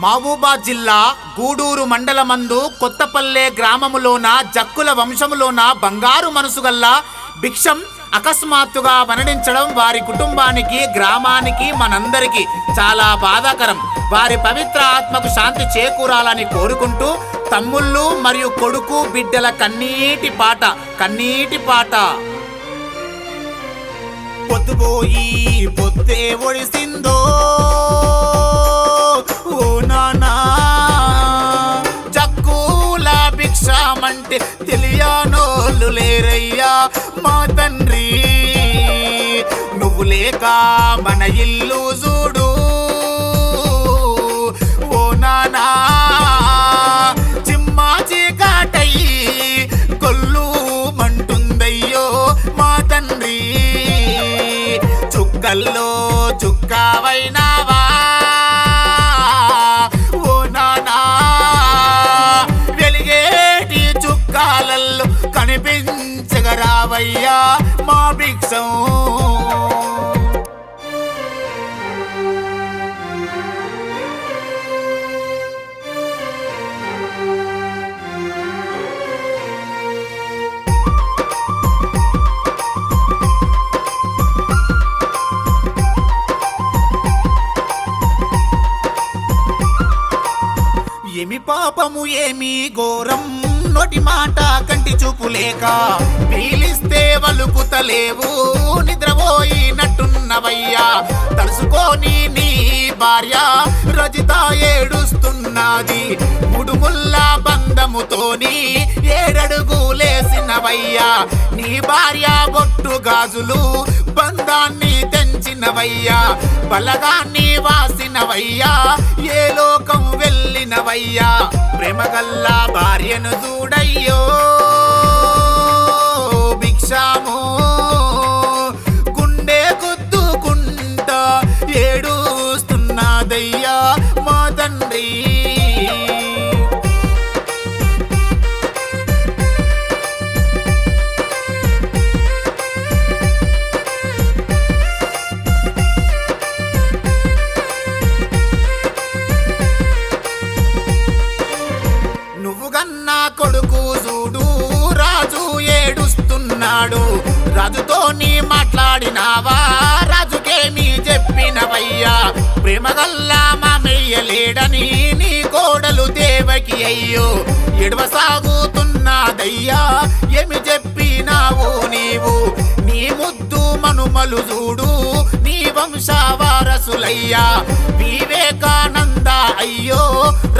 మహబూబాద్ జిల్లా గూడూరు మండలమందు కొత్తపల్లె గ్రామములోన జక్కుల వంశములోన బంగారు మనసుగల్ల భిక్షం అకస్మాత్తుగా మరణించడం వారి కుటుంబానికి, గ్రామానికి, మనందరికీ చాలా బాధాకరం. వారి పవిత్ర ఆత్మకు శాంతి చేకూరాలని కోరుకుంటూ తమ్ముళ్ళు మరియు కొడుకు బిడ్డల కన్నీటి పాట. పొద్దుపోయి పొద్దే ఒడిసిందో ఓ నానా, జక్కుల భిక్షమంటే తెలియనోళ్ళు లేరయ్యా మా తండ్రి. నువ్వు లేక మన ఇల్లు చూడు ఓ నానా, చిమ్మా చీకటై కొల్లు మంటుందయ్యో మా తండ్రి. చుక్కల్లో చుక్కవైనావా ఓ నానా, వెలిగేటి చుక్కాలల్లో కనిపించగరావయ్యా మా భిక్షం. ఏమి పాపము ఏమి ఘోరం, నోటి మాట కంటి చూపు లేక పీలిస్తే వలుకుతలేవు, నిద్రపోయినట్టున్నవయ్యా. తలుసుకొని నీ భార్య రజిత ఏడుస్తున్నది, ముడుముల్ల బంధముతోని ఏడడుగులేసినవయ్యా. నీ భార్య బొట్టు గాజులు బంధాన్ని తెంచినవయ్యా, బలగాన్ని వాసినవయ్యా, ఏ లోకం వెళ్ళినవయ్యా. ప్రేమగల్ల భార్యను చూడయ్యో భిక్షము, గుండె గుద్దుకుంటా ఏడుస్తున్నదయ్యా మా తండ్రి. కొడుకు చూడు రాజు ఏడుస్తున్నాడు, రాజుతో నీ మాట్లాడినావా, రాజుకేమి చెప్పినవయ్యా. ప్రేమగల్లా మామయ్య లేడని నీ కోడలు దేవకి అయ్యో ఎడవసాగుతున్నదయ్యా, ఏమి చెప్పినావు నీవు. నీ ముద్దు మనుమలు చూడు నీ వంశవారసులయ్యా, వివేకానంద అయ్యో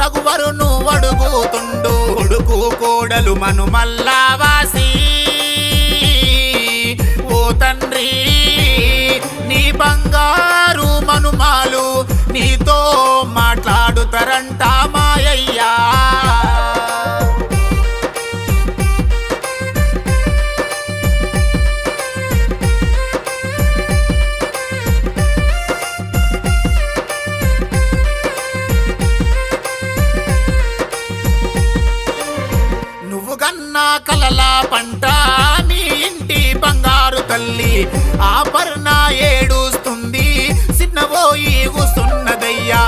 రఘువరును అడుగుతుండు. కొడుకు కోడలు మనుమల్లా వాసి ఓ తండ్రి, నీ బంగారు మనుమాలు నీతో మాట్లాడుతారంట మాయయ్యా. కలల పంట నీ ఇంటి బంగారు తల్లి, ఆభరణ ఏడుస్తుంది చిన్నబోయి కూస్తున్నదయ్యా.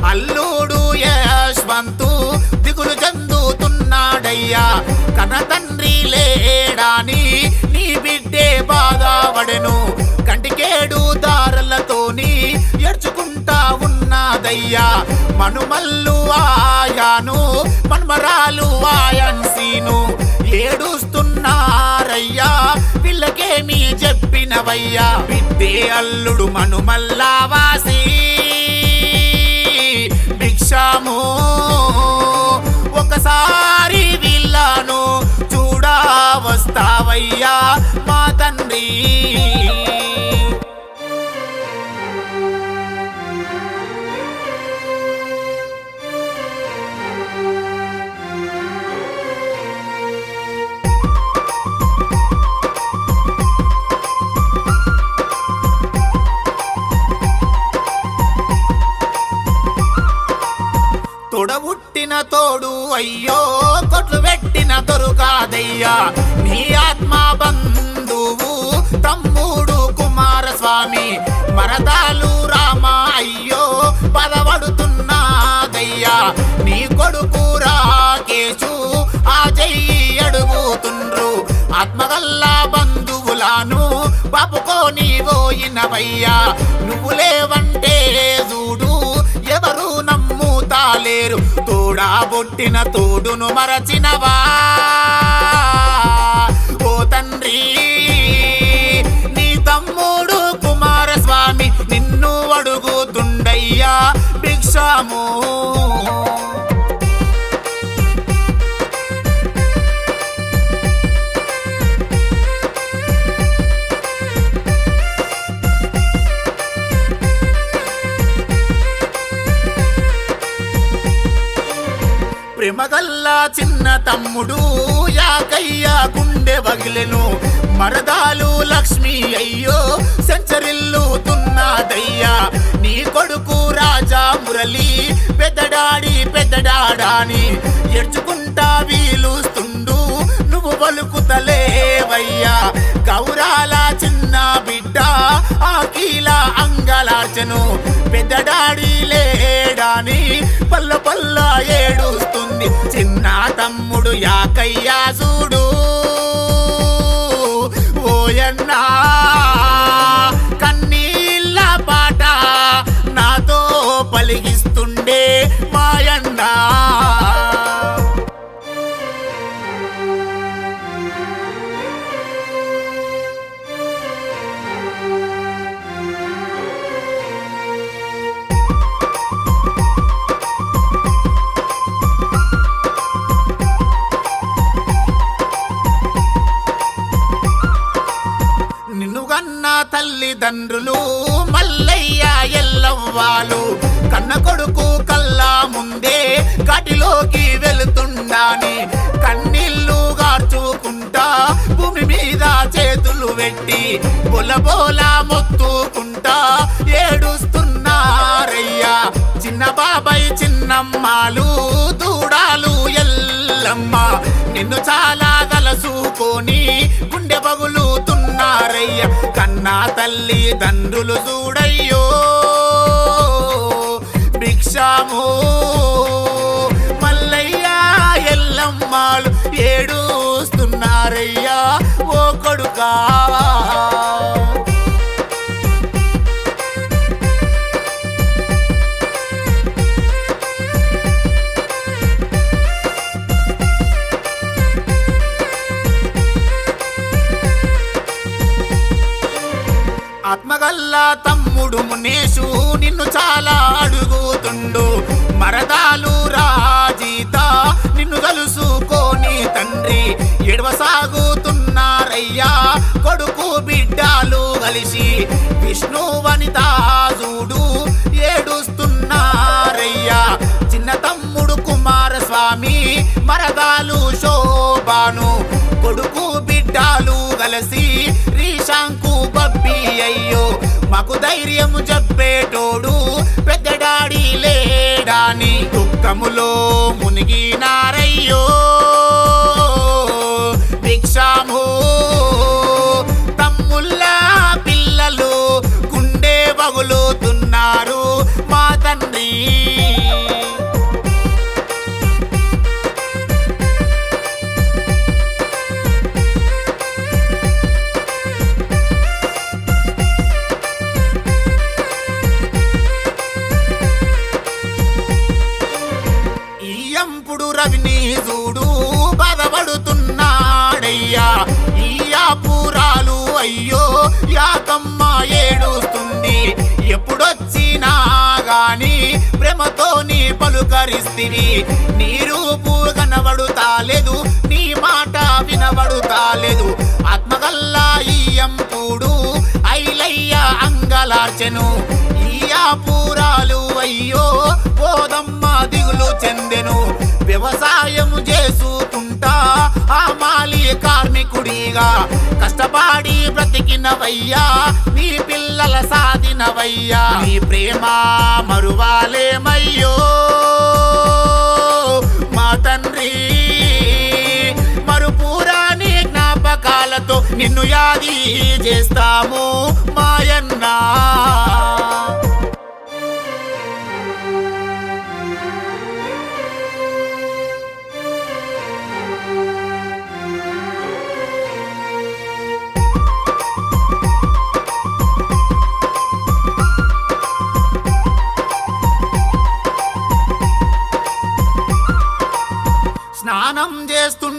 అల్లుడు యశ్వంతు దిగులు చెందుతున్నాడయ్యా, కన తండ్రి లేడాని నీ బిడ్డే బాధపడెను, కంటికేడు దారలతోని ఏడ్చుకుంటా ఉన్నదయ్యా. మనుమల్లు ఆయాను మన్మరాలు ఆయన్సీను ఏడుస్తున్నారయ్యా, వీళ్ళకేమి చెప్పినవయ్యా. బిడ్డే అల్లుడు మనుమల్లా వాసి భిక్షము, ఒకసారి వీళ్ళను చూడా వస్తావయ్యా మా తండ్రి. తొడబుట్టిన తోడు అయ్యో కొట్లు పెట్టిన దొరుకాదయ్యా, నీ ఆత్మ బంధువు తమ్ముడు కుమారస్వామి మరదాలు రామ అయ్యో పదవడుతున్నదయ్యా. ఆత్మగల్లా బంధువులాను బాపుకోని పోయినవయ్యా. నువ్వు లేవంటే చూడు ఎవరు నమ్ముతాలేరు. తోడా బొట్టిన తోడును మరచినవా ఓ తండ్రి. నీ తమ్ముడు కుమారస్వామి నిన్ను అడుగుతుండయ్యా భిక్షము. ప్రేమగల్లా చిన్న తమ్ముడు యాకయ్య గుండె వగిలెను. మరదాలు లక్ష్మి అయ్యో సెంచరిల్లుతున్నదయ్యా. నీ కొడుకు రాజా మురళి పెద్దడాడాని ఎడ్చుకుంటా వీలుస్తుండు నువ్వు పలుకుతలేవయ్యా. గౌరాల చిన్న బిడ్డ ఆకీల అంగలార్చను. పెద్దడాడి లేడాని పల్ల పల్ల ఏడుస్తుంది. చిన్న తమ్ముడు యాకయ్యా చూడు ఓయన్నా కన్నీళ్ళ పాట నాతో పలిగిస్తుండే మాయన్నా. తల్లిదండ్రులు మల్లయ్య ఎల్లవ్వాలు కన్న కొడుకు కల్లా ముందే కాటిలోకి వెళుతుండాని కన్నీళ్లు గార్చుకుంటా భూమి మీద చేతులు పెట్టి బొలబోల మొత్తుకుంటా ఏడుస్తున్నారయ్యా. చిన్న బాబాయ్ చిన్నమ్మాలు దూడాలు ఎల్లమ్మ నిన్ను చాలా తలసుకొని గుండె పగులుతున్నారయ్య. కన్నా తల్లిదండ్రులు చూడయ్యో భిక్షము. మల్లయ్య ఎల్లమ్మాలు ఏడుస్తున్నారయ్యా ఓ కొడుకా. ఆత్మగల్లా తమ్ముడు మునేషు నిన్ను చాలా అడుగుతుండు. మరదాలు రాజీత నిన్ను కలుసుకోని తండ్రి ఎడవసాగుతున్నారయ్యా కొడుకు బిడ్డాలు కలిసి. విష్ణు వనిత చూడు ఏడుస్తున్నారయ్యా. చిన్న తమ్ముడు కుమారస్వామి మరదాలు శోభాను కొడుకు బిడ్డాలు కలిసి రీశాంకు బబ్బి అయ్యో మాకు ధైర్యము చెప్పేటోడు పెద్దడాడి లేడాని దుఃఖములో మునిగినారయ్యో భిక్షము. తమ్ముళ్ళ పిల్లలు గుండె పగులుతున్నారు మా తండ్రి. రవిని చూడు బాధపడుతున్నాడయ్యా. ఈ యాపురాలు అయ్యో యాకమ్మ ఏడుస్తుంది. ఎప్పుడొచ్చినా గాని ప్రేమతో నీ పలుకరిస్తివి. నీ రూపు కనబడుతాలేదు నీ మాట వినబడుతాలేదు. ఆత్మగల్లా ఈ ఎంపుడు ఐలయ్య అంగలార్చెను. ఈ యాపురాలు అయ్యో పోదమ్మ దిగులు చెందెను. వ్యవసాయము చేసుకుంటా ఆ మాలి కార్మికుడిగా కష్టపడి బ్రతికినవయ్యా. నీ పిల్లల సాధినవయ్యా. నీ ప్రేమ మరువాలేమయ్యో మా తండ్రి. మరుపురాని జ్ఞాపకాలతో నిన్ను యాది చేస్తాము మాయన్నా.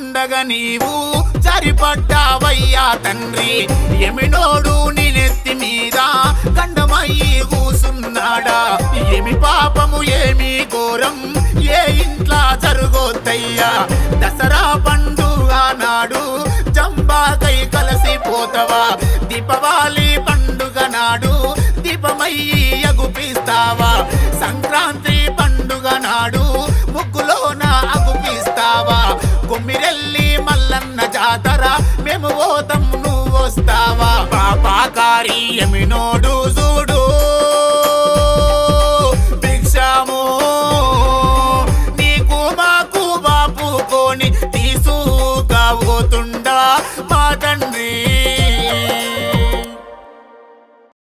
ఉండగా నీవు సరిపడ్డావయ్యా తండ్రి. ఎమినోడు నీ నెత్తి మీద గండమయ్యి కూసున్నాడా? ఏమి పాపము ఏమి ఘోరం ఏ ఇంట్లో జరుగొద్దయ్యా? దసరా పండుగ నాడు జంబాకై కలిసిపోతావా? దీపావళి పండుగ నాడు దీపమయ్యి అగుపిస్తావా? సంక్రాంతి పండుగ నాడు ముగ్గులోన అగుపిస్తావా? కొమ్మిరెల్లి మల్లన్న జాతర మేము పోతాం నువ్వు వస్తావా? పాపాకారి ఎమినోడు